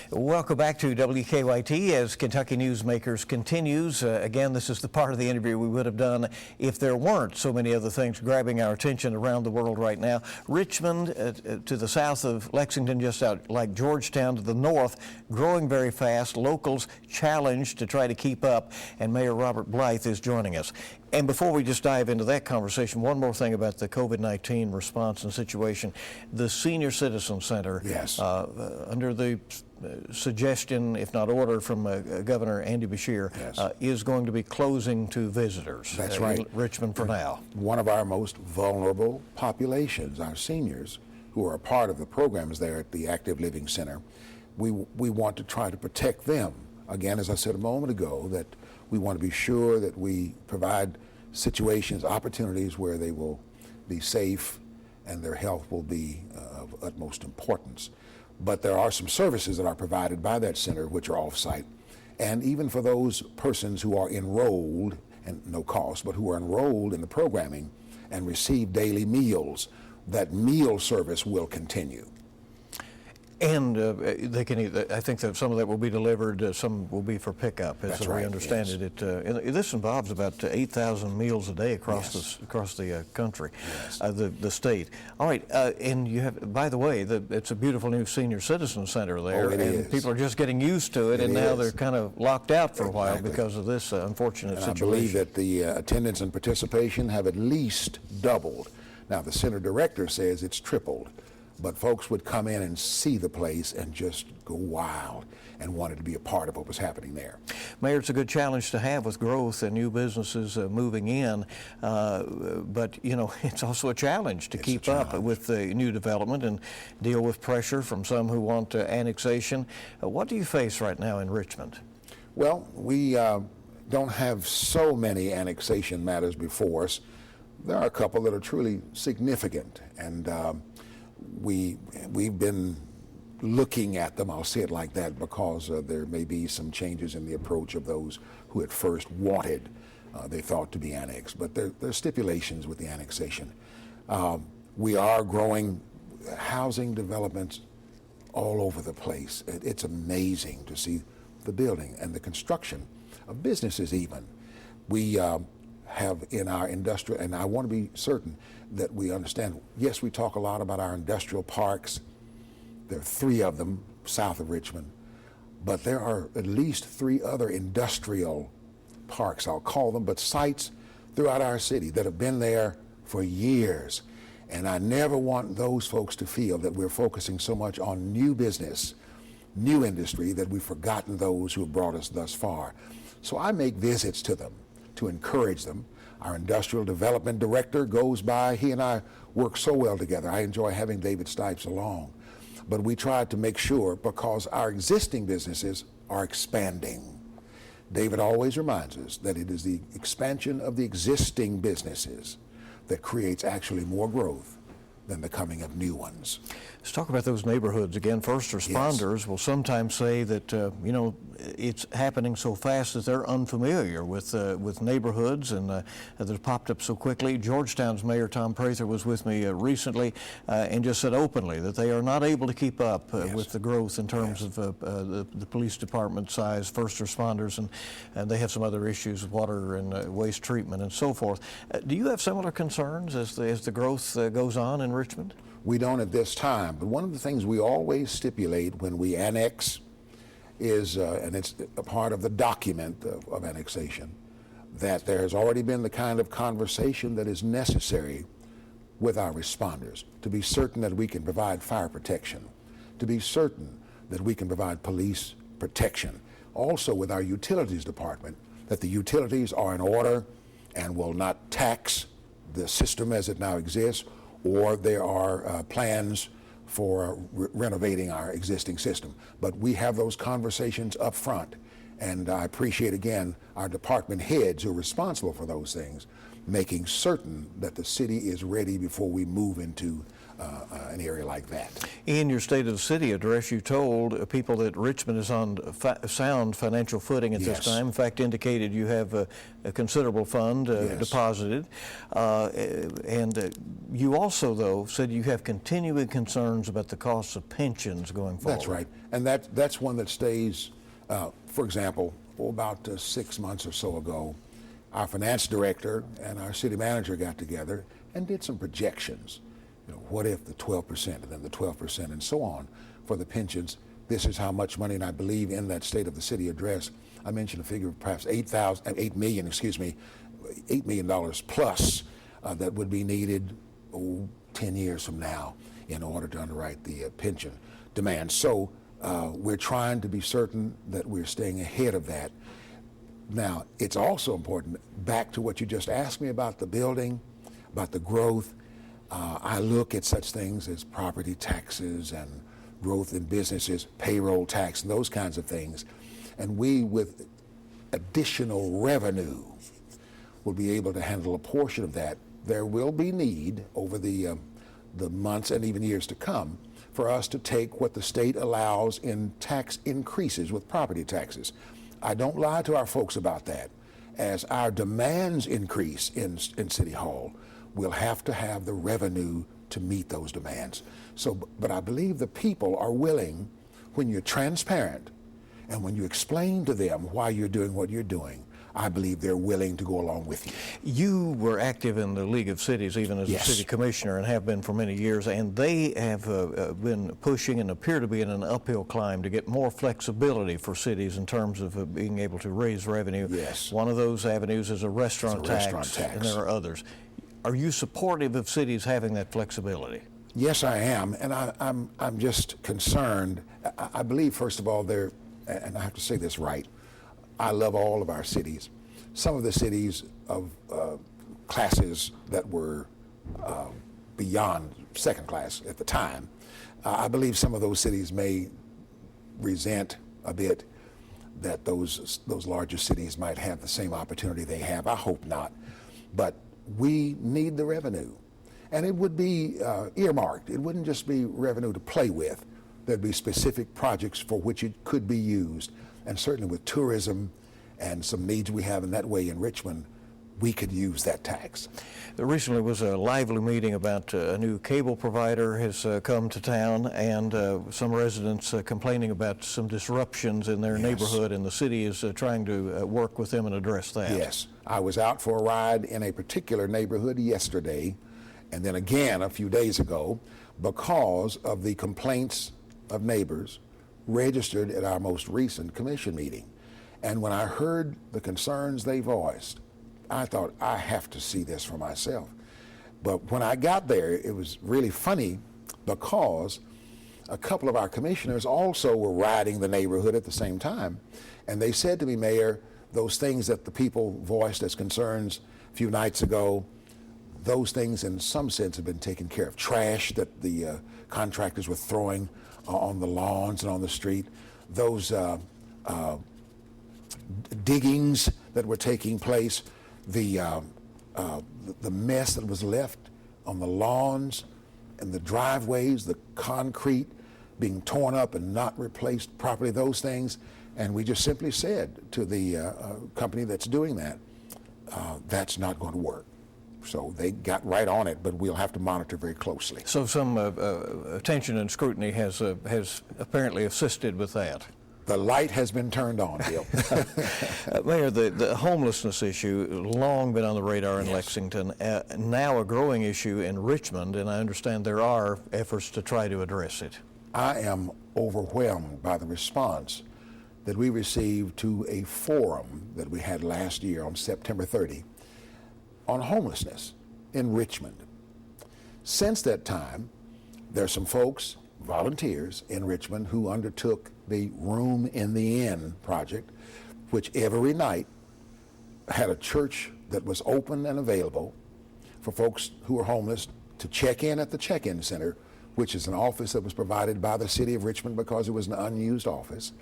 Welcome back to WKYT as Kentucky Newsmakers continues. Again, this is the part of the interview we would have done if there weren't so many other things grabbing our attention around the world right now. Richmond to the south of Lexington, just out like Georgetown to the north, growing very fast. Locals challenged to try to keep up, and Mayor Robert Blythe is joining us. And before we just dive into that conversation, one more thing about the COVID-19 response and situation. The Senior Citizen Center, yes, under the suggestion, if not order, from Governor Andy Beshear, yes, is going to be closing to visitors. That's right. In Richmond for now. One of our most vulnerable populations, our seniors, who are a part of the programs there at the Active Living Center. We want to try to protect them. Again, as I said a moment ago, that we want to be sure that we provide situations, opportunities where they will be safe and their health will be of utmost importance. But there are some services that are provided by that center which are off-site. And even for those persons who are enrolled, and no cost, but who are enrolled in the programming and receive daily meals, that meal service will continue. And they can either, I think that some of that will be delivered, some will be for pickup, as we understand it. This involves about 8,000 meals a day across the country, the state. All right, and you have, by the way, it's a beautiful new senior citizen center there, and people are just getting used to it, and now they're kind of locked out for a while because of this unfortunate situation. I believe that the attendance and participation have at least doubled. Now, the center director says it's tripled. But folks would come in and see the place and just go wild and wanted to be a part of what was happening there. Mayor, it's a good challenge to have with growth and new businesses moving in, but you know, it's also a challenge to keep up with the new development and deal with pressure from some who want annexation. What do you face right now in Richmond? Well, we don't have so many annexation matters before us. There are a couple that are truly significant, and we've been looking at them, I'll say it like that, because there may be some changes in the approach of those who at first wanted, they thought to be annexed, but there are stipulations with the annexation. We are growing housing developments all over the place. It's amazing to see the building and the construction of businesses even. We have in our industrial, and I want to be certain that we understand, yes, we talk a lot about our industrial parks. There are 3 of them south of Richmond, but there are at least 3 other industrial parks, I'll call them, but sites throughout our city that have been there for years. And I never want those folks to feel that we're focusing so much on new business, new industry, that we've forgotten those who have brought us thus far. So I make visits to them to encourage them. Our industrial development director goes by. He and I work so well together. I enjoy having David Stipes along. But we try to make sure, because our existing businesses are expanding. David always reminds us that it is the expansion of the existing businesses that creates actually more growth than the coming of new ones. Let's talk about those neighborhoods again. First responders will sometimes say that you know, it's happening so fast that they're unfamiliar with neighborhoods, and they've popped up so quickly. Georgetown's Mayor Tom Prather was with me recently and just said openly that they are not able to keep up with the growth in terms of the police department size, first responders, and they have some other issues with water and waste treatment and so forth. Do you have similar concerns as the growth goes on in Richmond? We don't at this time, but one of the things we always stipulate when we annex is, and it's a part of the document of annexation, that there has already been the kind of conversation that is necessary with our responders to be certain that we can provide fire protection, to be certain that we can provide police protection. Also with our utilities department, that the utilities are in order and will not tax the system as it now exists, or there are plans for renovating our existing system. But we have those conversations up front, and I appreciate again our department heads who are responsible for those things, making certain that the city is ready before we move into an area like that. In your State of the City address, you told people that Richmond is on sound financial footing at this Yes. time. In fact, indicated you have a considerable fund Yes. deposited. And you also, though, said you have continuing concerns about the costs of pensions going forward. That's right. And that's one that stays, for example, about 6 months or so ago, our finance director and our city manager got together and did some projections. What if the 12% and then the 12% and so on for the pensions? This is how much money, and I believe in that State of the City address, I mentioned a figure of perhaps $8 million plus that would be needed 10 years from now in order to underwrite the pension demand. So we're trying to be certain that we're staying ahead of that. Now, it's also important, back to what you just asked me about the building, about the growth. I look at such things as property taxes and growth in businesses, payroll tax, and those kinds of things. And we, with additional revenue, will be able to handle a portion of that. There will be need over the months and even years to come for us to take what the state allows in tax increases with property taxes. I don't lie to our folks about that. As our demands increase in City Hall, we'll have to have the revenue to meet those demands. So, but I believe the people are willing, when you're transparent and when you explain to them why you're doing what you're doing, I believe they're willing to go along with you. You were active in the League of Cities, even as Yes. a city commissioner, and have been for many years, and they have been pushing and appear to be in an uphill climb to get more flexibility for cities in terms of being able to raise revenue. Yes. One of those avenues is a restaurant It's a restaurant tax. and there are others. Are you supportive of cities having that flexibility? Yes, I am, and I'm just concerned. I believe, first of all, and I have to say this right, I love all of our cities. Some of the cities of classes that were beyond second class at the time, I believe some of those cities may resent a bit that those larger cities might have the same opportunity they have. I hope not. But we need the revenue. And it would be earmarked. It wouldn't just be revenue to play with. There'd be specific projects for which it could be used. And certainly with tourism and some needs we have in that way in Richmond, we could use that tax. There recently was a lively meeting about a new cable provider has come to town, and some residents complaining about some disruptions in their Yes. neighborhood, and the city is trying to work with them and address that. Yes. I was out for a ride in a particular neighborhood yesterday, and then again a few days ago, because of the complaints of neighbors registered at our most recent commission meeting. And when I heard the concerns they voiced, I thought, I have to see this for myself. But when I got there, it was really funny because a couple of our commissioners also were riding the neighborhood at the same time. And they said to me, Mayor, those things that the people voiced as concerns a few nights ago, those things in some sense have been taken care of. Trash that the contractors were throwing on the lawns and on the street, those diggings that were taking place, the mess that was left on the lawns and the driveways, the concrete being torn up and not replaced properly, those things. And we just simply said to the company that's doing that, that's not going to work. So they got right on it, but we'll have to monitor very closely. So some attention and scrutiny has apparently assisted with that. The light has been turned on, Bill. Mayor, the homelessness issue, long been on the radar in Yes. Lexington, now a growing issue in Richmond, and I understand there are efforts to try to address it. I am overwhelmed by the response that we received to a forum that we had last year on September 30 on homelessness in Richmond. Since that time, there's some folks, volunteers in Richmond, who undertook the Room in the Inn project, which every night had a church that was open and available for folks who were homeless to check in at the check-in center, which is an office that was provided by the city of Richmond because it was an unused office.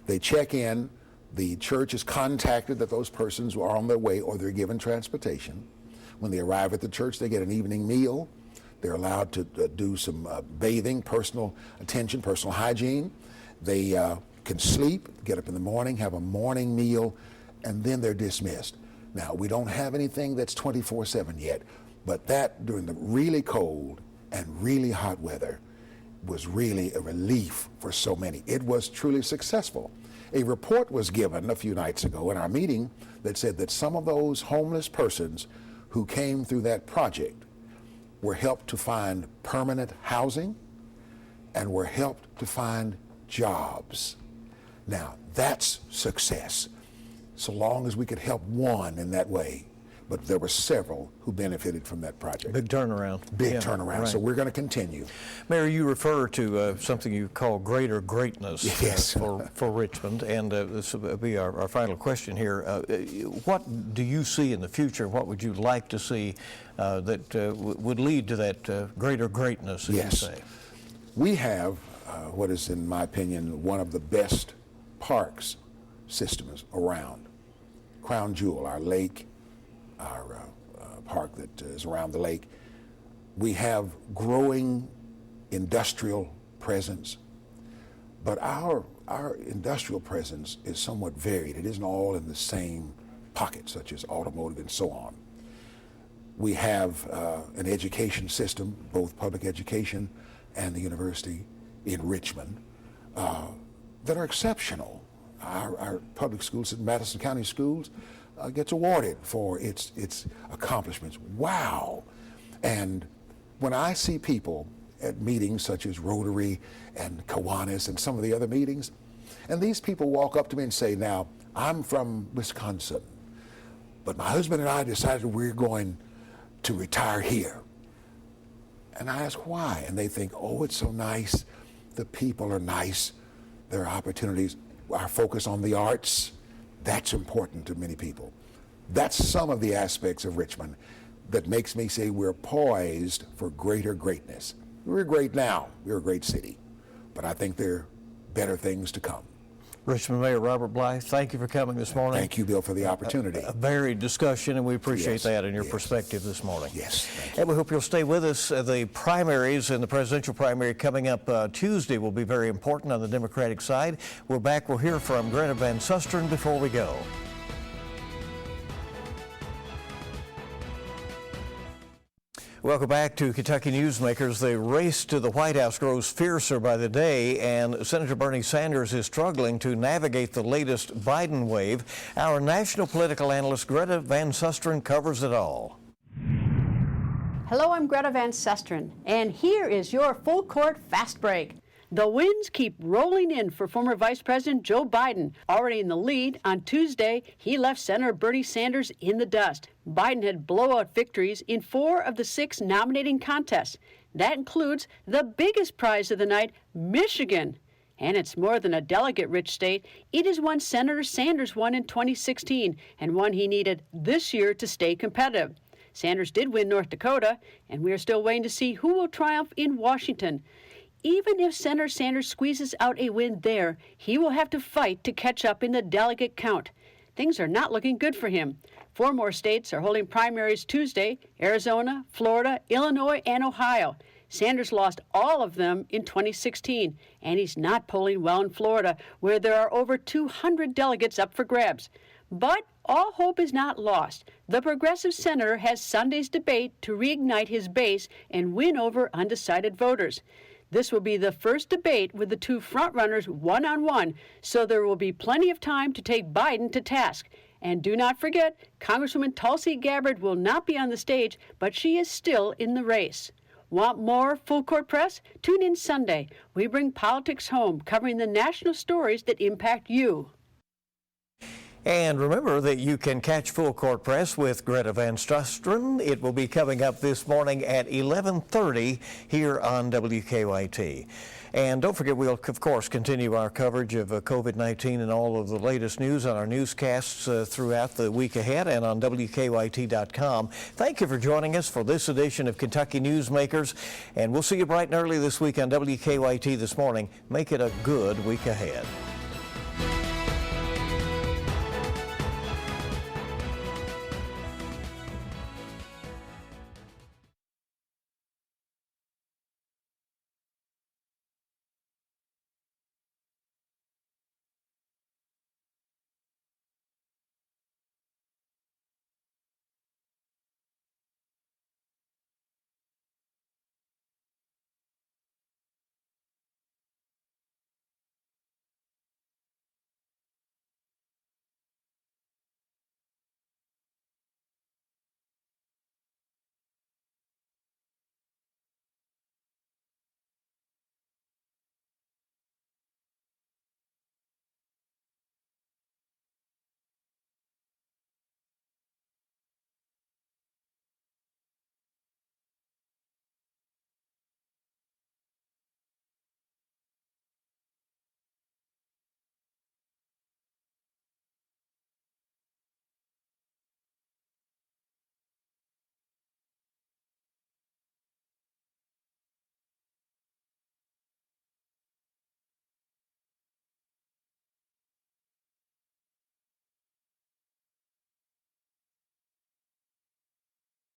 They check in, the church is contacted that those persons are on their way or they're given transportation. When they arrive at the church, they get an evening meal. They're allowed to do some bathing, personal attention, personal hygiene. They can sleep, get up in the morning, have a morning meal, and then they're dismissed. Now, we don't have anything that's 24/7 yet, but that during the really cold and really hot weather was really a relief for so many. It was truly successful. A report was given a few nights ago in our meeting that said that some of those homeless persons who came through that project were helped to find permanent housing and were helped to find jobs. Now, that's success, so long as we could help one in that way. But there were several who benefited from that project. Big turnaround. Big Yeah, turnaround. right. So we're going to continue. Mayor, you refer to something you call greater greatness Yes. for Richmond, and this will be our final question here. What do you see in the future? What would you like to see that would lead to that greater greatness, as Yes. you say? We have what is, in my opinion, one of the best parks systems around. Crown Jewel, our lake, our park that is around the lake. We have growing industrial presence, but our industrial presence is somewhat varied. It isn't all in the same pocket, such as automotive and so on. We have an education system, both public education and the university in Richmond, that are exceptional. Our public schools, Madison County Schools, gets awarded for its accomplishments. Wow! And when I see people at meetings such as Rotary and Kiwanis and some of the other meetings, and these people walk up to me and say, now, I'm from Wisconsin, but my husband and I decided we're going to retire here. And I ask why, and they think, oh, it's so nice, the people are nice, there are opportunities, our focus on the arts, that's important to many people. That's some of the aspects of Richmond that makes me say we're poised for greater greatness. We're great now, we're a great city, but I think there are better things to come. Richmond Mayor Robert Blythe, thank you for coming this morning. Thank you, Bill, for the opportunity. A varied discussion, and we appreciate Yes, that and your yes. perspective this morning. Yes, thank you. And we hope you'll stay with us. The primaries and the presidential primary coming up Tuesday will be very important on the Democratic side. We're back. We'll hear from Greta Van Susteren before we go. Welcome back to Kentucky Newsmakers. The race to the White House grows fiercer by the day, and Senator Bernie Sanders is struggling to navigate the latest Biden wave. Our national political analyst Greta Van Susteren covers it all. Hello, I'm Greta Van Susteren, and here is your full court fast break. The winds keep rolling in for former Vice President Joe Biden. Already in the lead, on Tuesday, he left Senator Bernie Sanders in the dust. Biden had blowout victories in 4 of the 6 nominating contests. That includes the biggest prize of the night, Michigan. And it's more than a delegate-rich state. It is one Senator Sanders won in 2016 and one he needed this year to stay competitive. Sanders did win North Dakota, and we are still waiting to see who will triumph in Washington. Even if Senator Sanders squeezes out a win there, he will have to fight to catch up in the delegate count. Things are not looking good for him. 4 more states are holding primaries Tuesday: Arizona, Florida, Illinois, and Ohio. Sanders lost all of them in 2016, and he's not polling well in Florida, where there are over 200 delegates up for grabs. But all hope is not lost. The progressive senator has Sunday's debate to reignite his base and win over undecided voters. This will be the first debate with the 2 frontrunners one-on-one, so there will be plenty of time to take Biden to task. And do not forget, Congresswoman Tulsi Gabbard will not be on the stage, but she is still in the race. Want more full court press? Tune in Sunday. We bring politics home, covering the national stories that impact you. And remember that you can catch Full Court Press with Greta Van Susteren. It will be coming up this morning at 11:30 here on WKYT. And don't forget, we'll, of course, continue our coverage of COVID-19 and all of the latest news on our newscasts throughout the week ahead and on WKYT.com. Thank you for joining us for this edition of Kentucky Newsmakers, and we'll see you bright and early this week on WKYT this morning. Make it a good week ahead.